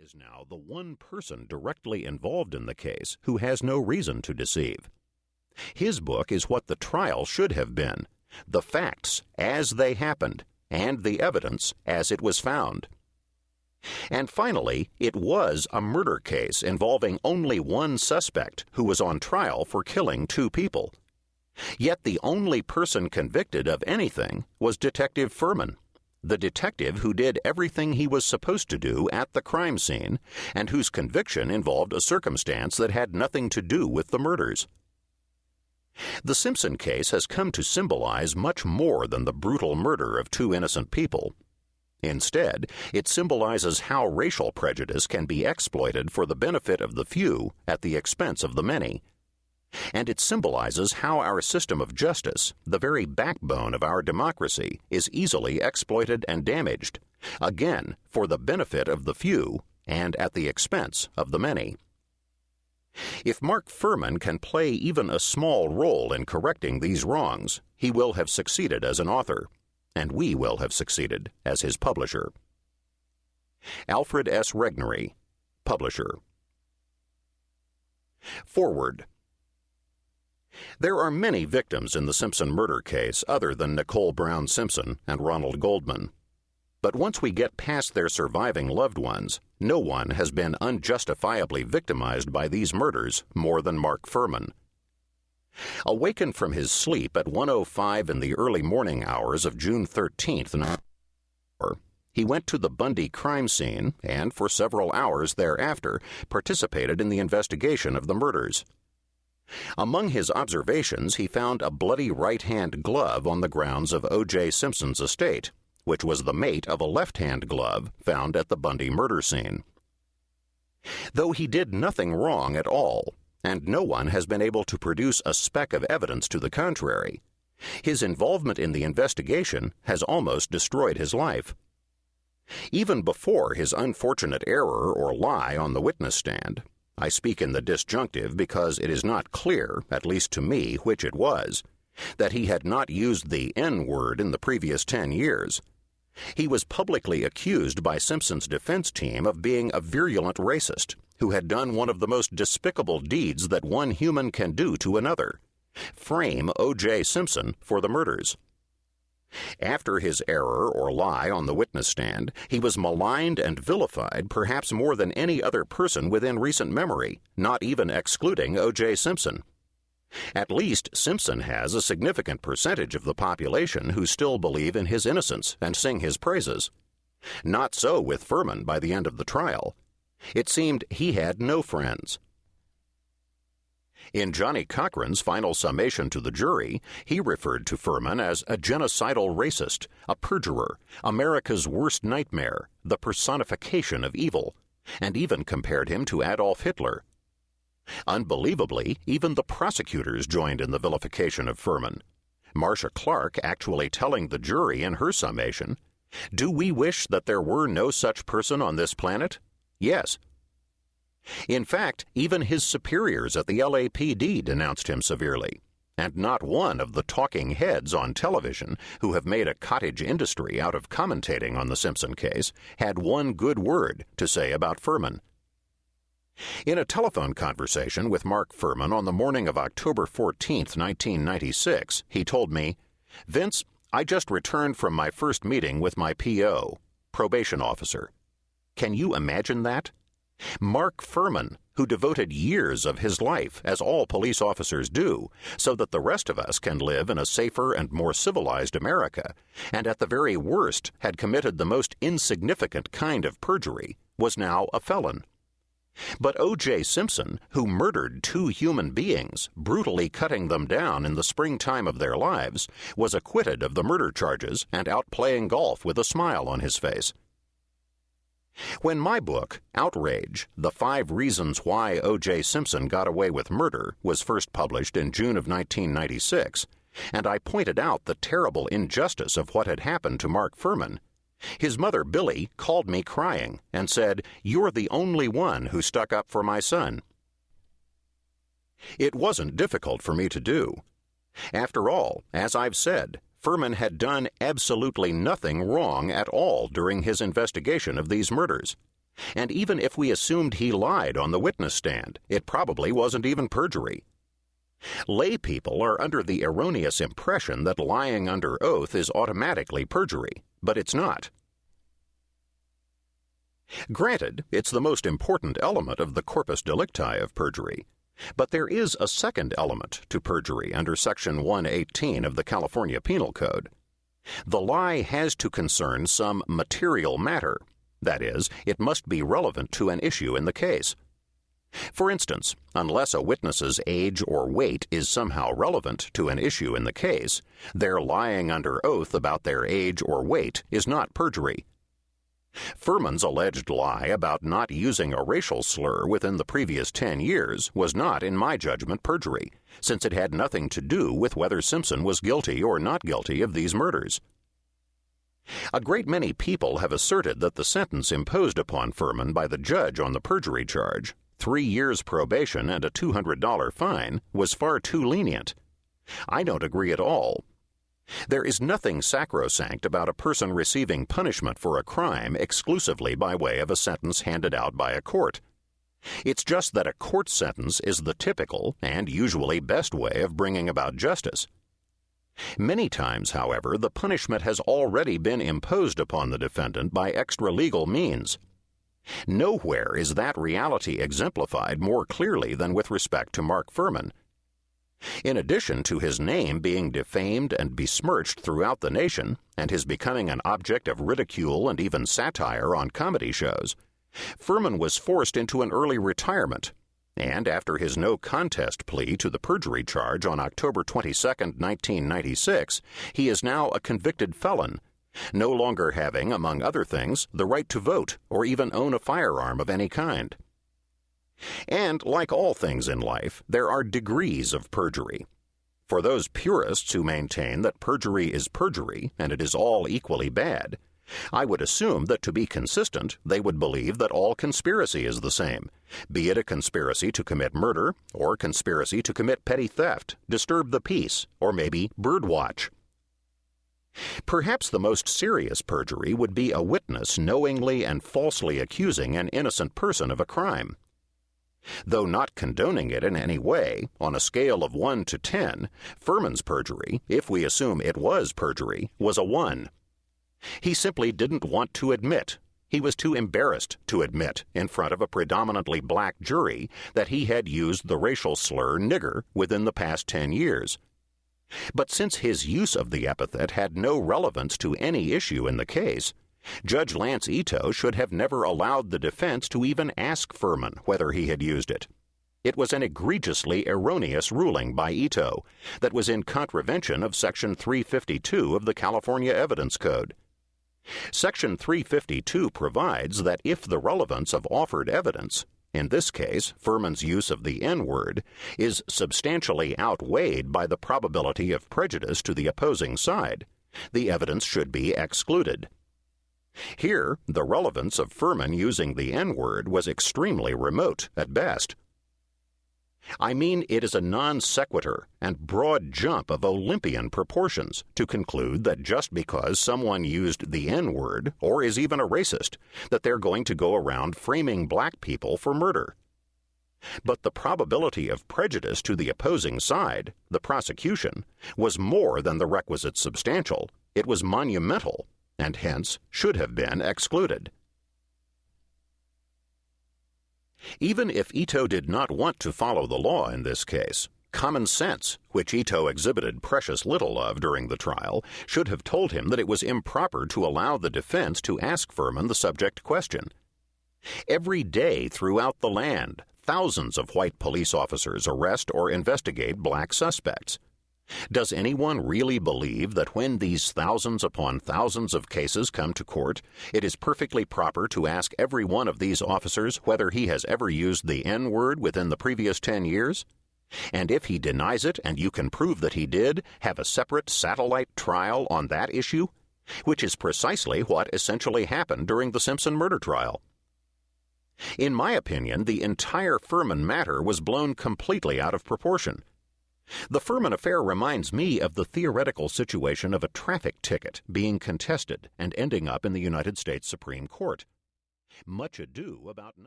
is now the one person directly involved in the case who has no reason to deceive. His book is what the trial should have been, the facts as they happened, and the evidence as it was found. And finally, it was a murder case involving only one suspect who was on trial for killing two people. Yet the only person convicted of anything was Detective Fuhrman, the detective who did everything he was supposed to do at the crime scene, and whose conviction involved a circumstance that had nothing to do with the murders. The Simpson case has come to symbolize much more than the brutal murder of two innocent people. Instead, it symbolizes how racial prejudice can be exploited for the benefit of the few at the expense of the many. And it symbolizes how our system of justice, the very backbone of our democracy, is easily exploited and damaged, again for the benefit of the few and at the expense of the many. If Mark Fuhrman can play even a small role in correcting these wrongs, he will have succeeded as an author, and we will have succeeded as his publisher. Alfred S. Regnery, Publisher. Forward. There are many victims in the Simpson murder case other than Nicole Brown Simpson and Ronald Goldman. But once we get past their surviving loved ones, no one has been unjustifiably victimized by these murders more than Mark Fuhrman. Awakened from his sleep at 1:05 in the early morning hours of June 13th, he went to the Bundy crime scene and, for several hours thereafter, participated in the investigation of the murders. Among his observations, he found a bloody right-hand glove on the grounds of O.J. Simpson's estate, which was the mate of a left-hand glove found at the Bundy murder scene. Though he did nothing wrong at all, and no one has been able to produce a speck of evidence to the contrary, his involvement in the investigation has almost destroyed his life. Even before his unfortunate error or lie on the witness stand, I speak in the disjunctive because it is not clear, at least to me, which it was, that he had not used the N-word in the previous 10 years. He was publicly accused by Simpson's defense team of being a virulent racist who had done one of the most despicable deeds that one human can do to another: frame O.J. Simpson for the murders. After his error or lie on the witness stand, he was maligned and vilified perhaps more than any other person within recent memory, not even excluding O.J. Simpson. At least Simpson has a significant percentage of the population who still believe in his innocence and sing his praises. Not so with Fuhrman by the end of the trial. It seemed he had no friends. In Johnny Cochran's final summation to the jury, he referred to Fuhrman as a genocidal racist, a perjurer, America's worst nightmare, the personification of evil, and even compared him to Adolf Hitler. Unbelievably, even the prosecutors joined in the vilification of Fuhrman. Marcia Clark actually telling the jury in her summation, "Do we wish that there were no such person on this planet? Yes." In fact, even his superiors at the LAPD denounced him severely, and not one of the talking heads on television who have made a cottage industry out of commentating on the Simpson case had one good word to say about Fuhrman. In a telephone conversation with Mark Fuhrman on the morning of October 14, 1996, he told me, "Vince, I just returned from my first meeting with my PO, probation officer. Can you imagine that? Mark Fuhrman, who devoted years of his life, as all police officers do, so that the rest of us can live in a safer and more civilized America, and at the very worst had committed the most insignificant kind of perjury, was now a felon. But O.J. Simpson, who murdered two human beings, brutally cutting them down in the springtime of their lives, was acquitted of the murder charges and out playing golf with a smile on his face." When my book, Outrage, The 5 Reasons Why O.J. Simpson Got Away with Murder, was first published in June of 1996, and I pointed out the terrible injustice of what had happened to Mark Fuhrman, his mother, Billy, called me crying and said, "You're the only one who stuck up for my son." It wasn't difficult for me to do. After all, as I've said, Fuhrman had done absolutely nothing wrong at all during his investigation of these murders. And even if we assumed he lied on the witness stand, it probably wasn't even perjury. Lay people are under the erroneous impression that lying under oath is automatically perjury, but it's not. Granted, it's the most important element of the corpus delicti of perjury, but there is a second element to perjury under Section 118 of the California Penal Code. The lie has to concern some material matter. That is, it must be relevant to an issue in the case. For instance, unless a witness's age or weight is somehow relevant to an issue in the case, their lying under oath about their age or weight is not perjury. Fuhrman's alleged lie about not using a racial slur within the previous 10 years was not, in my judgment, perjury, since it had nothing to do with whether Simpson was guilty or not guilty of these murders. A great many people have asserted that the sentence imposed upon Fuhrman by the judge on the perjury charge, 3 years probation and a $200 fine, was far too lenient. I don't agree at all. There is nothing sacrosanct about a person receiving punishment for a crime exclusively by way of a sentence handed out by a court. It's just that a court sentence is the typical and usually best way of bringing about justice. Many times, however, the punishment has already been imposed upon the defendant by extra-legal means. Nowhere is that reality exemplified more clearly than with respect to Mark Fuhrman. In addition to his name being defamed and besmirched throughout the nation, and his becoming an object of ridicule and even satire on comedy shows, Fuhrman was forced into an early retirement, and after his no-contest plea to the perjury charge on October 22, 1996, he is now a convicted felon, no longer having, among other things, the right to vote or even own a firearm of any kind. And, like all things in life, there are degrees of perjury. For those purists who maintain that perjury is perjury and it is all equally bad, I would assume that to be consistent, they would believe that all conspiracy is the same, be it a conspiracy to commit murder or conspiracy to commit petty theft, disturb the peace, or maybe birdwatch. Perhaps the most serious perjury would be a witness knowingly and falsely accusing an innocent person of a crime. Though not condoning it in any way, on a scale of 1 to 10, Fuhrman's perjury, if we assume it was perjury, was a 1. He simply didn't want to admit, he was too embarrassed to admit in front of a predominantly black jury that he had used the racial slur nigger within the past 10 years. But since his use of the epithet had no relevance to any issue in the case, Judge Lance Ito should have never allowed the defense to even ask Fuhrman whether he had used it. It was an egregiously erroneous ruling by Ito that was in contravention of Section 352 of the California Evidence Code. Section 352 provides that if the relevance of offered evidence, in this case Fuhrman's use of the N-word, is substantially outweighed by the probability of prejudice to the opposing side, the evidence should be excluded. Here, the relevance of Fuhrman using the N-word was extremely remote at best. I mean, it is a non sequitur and broad jump of Olympian proportions to conclude that just because someone used the N-word, or is even a racist, that they're going to go around framing black people for murder. But the probability of prejudice to the opposing side, the prosecution, was more than the requisite substantial. It was monumental, and hence should have been excluded. Even if Ito did not want to follow the law in this case, common sense, which Ito exhibited precious little of during the trial, should have told him that it was improper to allow the defense to ask Fuhrman the subject question. Every day throughout the land, thousands of white police officers arrest or investigate black suspects. Does anyone really believe that when these thousands upon thousands of cases come to court, it is perfectly proper to ask every one of these officers whether he has ever used the N-word within the previous 10 years? And if he denies it and you can prove that he did, have a separate satellite trial on that issue? Which is precisely what essentially happened during the Simpson murder trial. In my opinion, the entire Fuhrman matter was blown completely out of proportion. The Fuhrman affair reminds me of the theoretical situation of a traffic ticket being contested and ending up in the United States Supreme Court. Much Ado About Nothing.